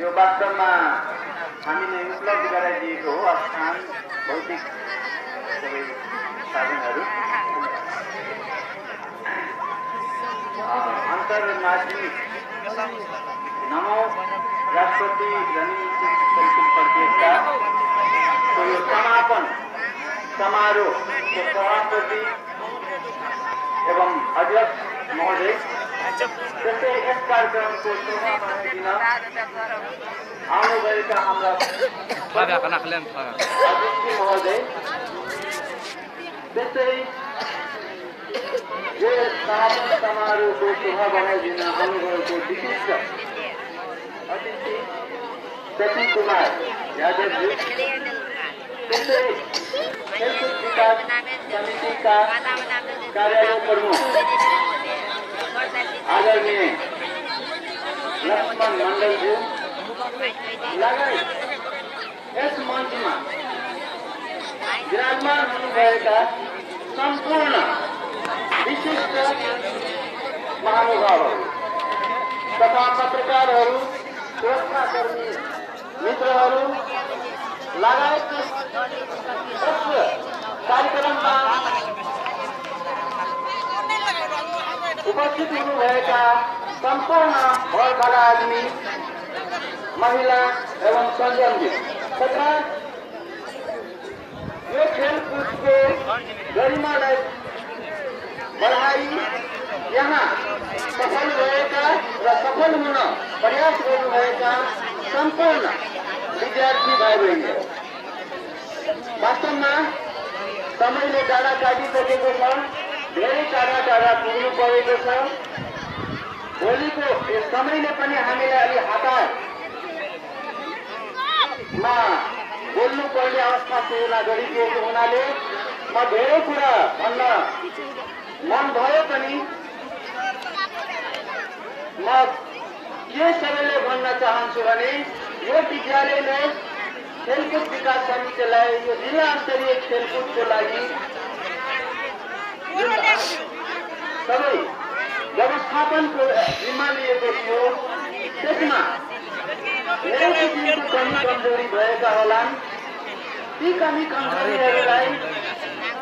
यो वास्तवमा हामीले उपलब्ध गराइदिएको हो स्थान भौतिक सबै साधनहरू अन्तर्माध्यमिक नमो राष्ट्रपति रणनीतिक खेलकुद प्रतियोगिताको यो समापन समारोहको सभापति एवं अध्यक्ष महोदय त्यस्तै यस कार्यक्रमको शोभा दिन आउनुभएका हाम्रा अध्यक्ष महोदय त्यस्तै यो समापन समारोहको शोभा बनाइदिन आउनुभएको विशिष्ट अतिथि सचिन कुमार यादवजी त्यस्तै खेलकुद विकास समितिका कार्यालय प्रमुख आदरणीय लक्ष्मण मण्डलज्यू लगायत यस मञ्चमा विराजमान हुनुभएका सम्पूर्ण विशिष्ट महानुभावहरू तथा पत्रकारहरू सुरक्षाकर्मी मित्रहरू लगायत कार्यक्रममा उपस्थित हुनुभएका सम्पूर्ण वर्गका आदमी महिला एवं संयमित तथा यो खेलकुदको गरिमालाई बढाई यहाँ सफल भएका र सफल हुन प्रयास गर्नुभएका सम्पूर्ण विद्यार्थी भाइ बहिनीहरू वास्तवमा समयले टाढा काटिसकेको छ धेरै टाढा टाढा पुग्नु परेको छ भोलिको यस समयले पनि हामीलाई अलि हतारमा बोल्नु पर्ने अवस्था सिर्जना गरिदिएको हुनाले म धेरै कुरा भन्न मन भयो पनि म के सबैले भन्न चाहन्छु भने यो विद्यालयले खेलकुद विकास समितिलाई यो जिल्ला स्तरीय खेलकुदको लागि सबै व्यवस्थापनको जिम्मा लिएको थियो त्यसमा धेरै किसिमको कमी कमजोरी भएका होलान् ती कमी कमजोरीहरूलाई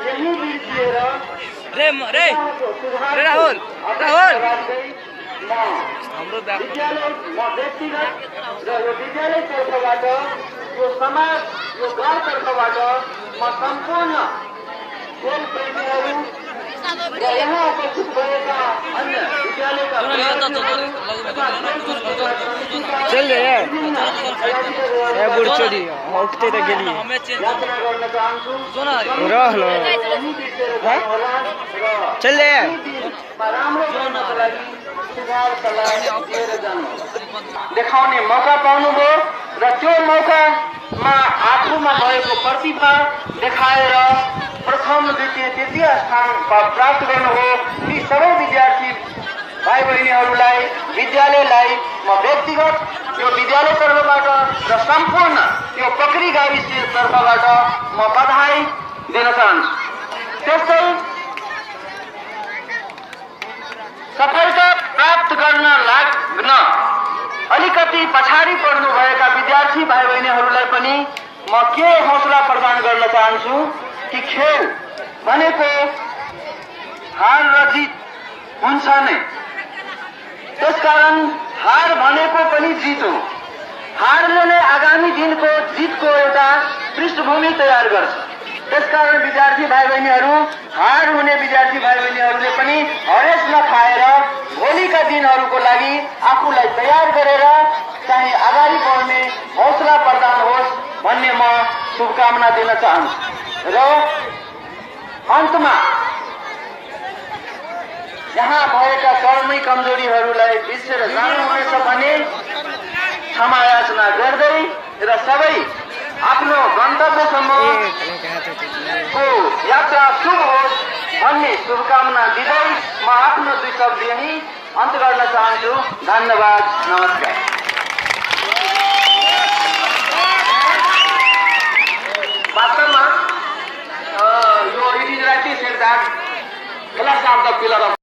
यही बिर्सिएर विद्यालय म व्यक्तिगत र यो विद्यालय तर्फबाट यो समाज यो गाउँ तर्फबाट म सम्पूर्ण खेल प्रेमीहरू र यहाँ उपस्थित भएका अन्य विद्यालयका यात्रा गर्न चाहन्छु राम्रो गर्नको लागि सुझाव सल्लाह दिएर जानु देखाउने मौका पाउनुभयो र त्यो मौकामा आफूमा भएको प्रतिभा देखाएर प्रथम द्वितीय तृतीय स्थान प्राप्त गर्नुभयो ती सबै विद्यार्थी भाइ बहिनीहरूलाई विद्यालयलाई म व्यक्तिगत यो विद्यालय तर्फबाट र सम्पूर्ण यो पकरी गाविस तर्फबाट म बधाई दिन चाहन्छु त्यस्तै सफलता प्राप्त गर्न लाग्न अलिकति पछाडि पर्नुभएका विद्यार्थी भाइ बहिनीहरूलाई पनि म के हौसला प्रदान गर्न चाहन्छु कि खेल भनेको हार र जित हुन्छ नै त्यसकारण हार भनेको पनि जित हो हारले नै आगामी दिनको जितको एउटा पृष्ठभूमि तयार गर्छ त्यसकारण विद्यार्थी भाइ बहिनीहरू हार हुने विद्यार्थी भाइ बहिनीहरूले पनि हरेस नखाएर भोलिका दिनहरूको लागि आफूलाई तयार गरेर चाहिँ अगाडि बढ्ने हौसला प्रदान होस् भन्ने म शुभकामना दिन चाहन्छु र अन्तमा यहाँ भएका कर्मी कमजोरीहरूलाई बिर्सेर जानुहुनेछ भने क्षमा याचना गर्दै र सबै आफ्नो गन्तव्यसम्मको यात्रा शुभ होस् भन्ने शुभकामना दिँदै म आफ्नो दुई शब्द यही अन्त गर्न चाहन्छु धन्यवाद नमस्कार वास्तवमा यो it is right shed that class of the pillar